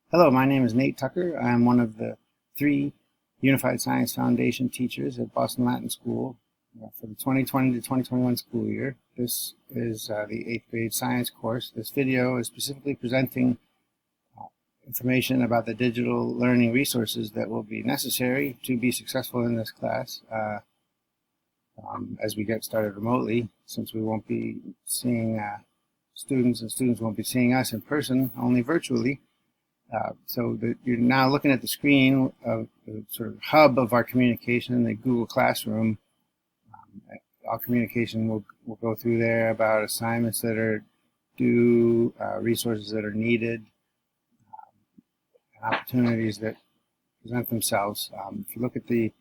Hello, my name is Nate Tucker. I'm one of the 3 Unified Science Foundation teachers at Boston Latin School for the 2020 to 2021 school year. This is the 8th grade science course. This video is specifically presenting information about the digital learning resources that will be necessary to be successful in this class as we get started remotely, since we won't be seeing students and students won't be seeing us in person, only virtually. You're now looking at the screen of the sort of hub of our communication, the Google Classroom. All communication will go through there about assignments that are due, resources that are needed, opportunities that present themselves. If you look at the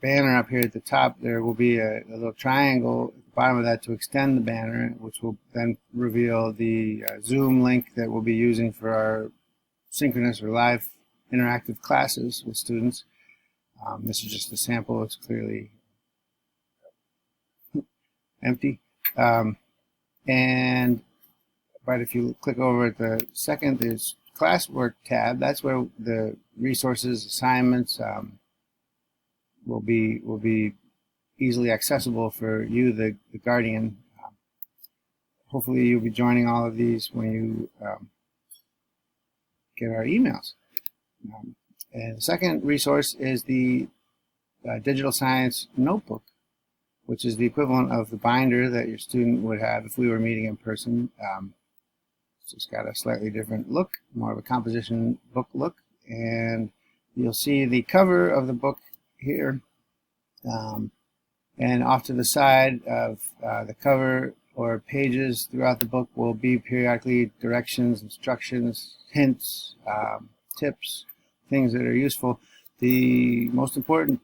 banner up here at the top, there will be a little triangle at the bottom of that to extend the banner, which will then reveal the Zoom link that we'll be using for our synchronous or live interactive classes with students. This is just a sample. It's clearly empty. But if you click over at the second, there's classwork tab. That's where the resources, assignments, will be easily accessible for you, the guardian. Hopefully you'll be joining all of these when you get our emails. And the second resource is the digital science notebook, which is the equivalent of the binder that your student would have if we were meeting in person. It's just got a slightly different look, more of a composition book look, and you'll see the cover of the book here, and off to the side of the cover or pages throughout the book will be periodically directions, instructions, hints, tips, things that are useful. The most important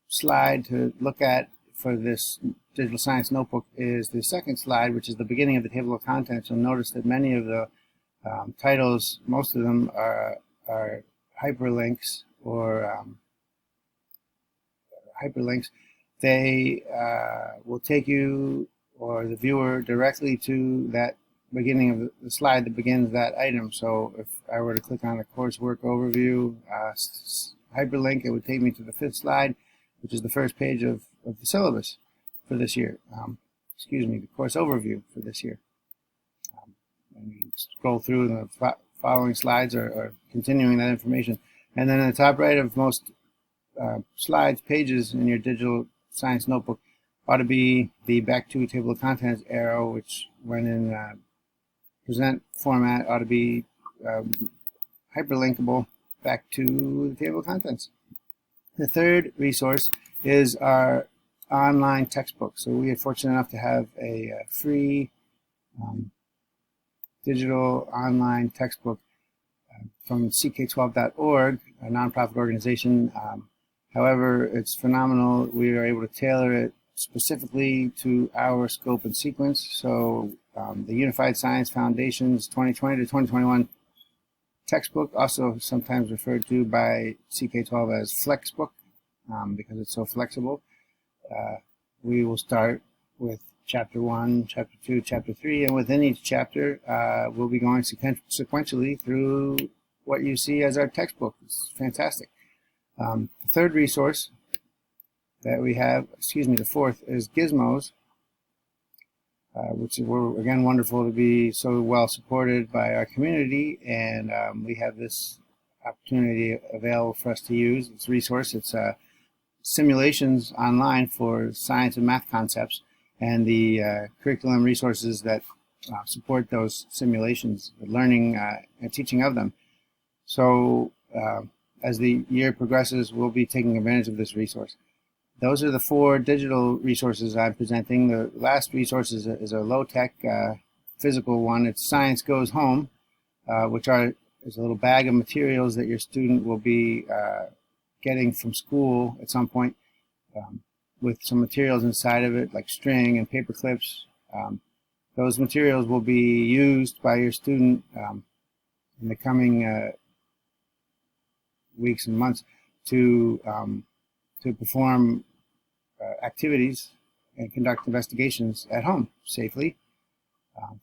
slide to look at for this digital science notebook is the second slide, which is the beginning of the table of contents. You'll notice that many of the titles, most of them are hyperlinks or hyperlinks. They will take you or the viewer directly to that beginning of the slide that begins that item. So if I were to click on the coursework overview hyperlink, it would take me to the 5th slide, which is the first page of the syllabus for this year. The course overview for this year. And you scroll through, and the following slides are continuing that information. And then in the top right of most slides, pages in your digital science notebook ought to be the back to table of contents arrow, which when in present format ought to be hyperlinkable back to the table of contents. The third resource is our online textbook. So we are fortunate enough to have a free digital online textbook from ck12.org, a nonprofit organization. However, it's phenomenal. We are able to tailor it specifically to our scope and sequence. So the Unified Science Foundation's 2020 to 2021 textbook, also sometimes referred to by CK12 as Flexbook, because it's so flexible. We will start with Chapter 1, Chapter 2, Chapter 3, and within each chapter, we'll be going sequentially through what you see as our textbook. It's fantastic. The third resource that we have, the fourth, is Gizmos, which were, again, wonderful to be so well supported by our community, and we have this opportunity available for us to use. This resource, it's simulations online for science and math concepts, and the curriculum resources that support those simulations, the learning and teaching of them. So as the year progresses, we'll be taking advantage of this resource. Those are the 4 digital resources I'm presenting. The last resource is a low-tech physical one. It's Science Goes Home, which is a little bag of materials that your student will be getting from school at some point, with some materials inside of it, like string and paper clips. Those materials will be used by your student in the coming weeks and months to perform activities and conduct investigations at home safely.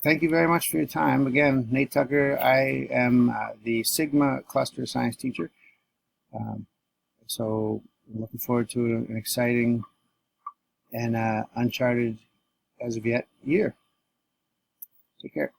Thank you very much for your time. Again, Nate Tucker. I am the Sigma Cluster Science teacher. So I'm looking forward to an exciting and uncharted, as of yet, year. Take care.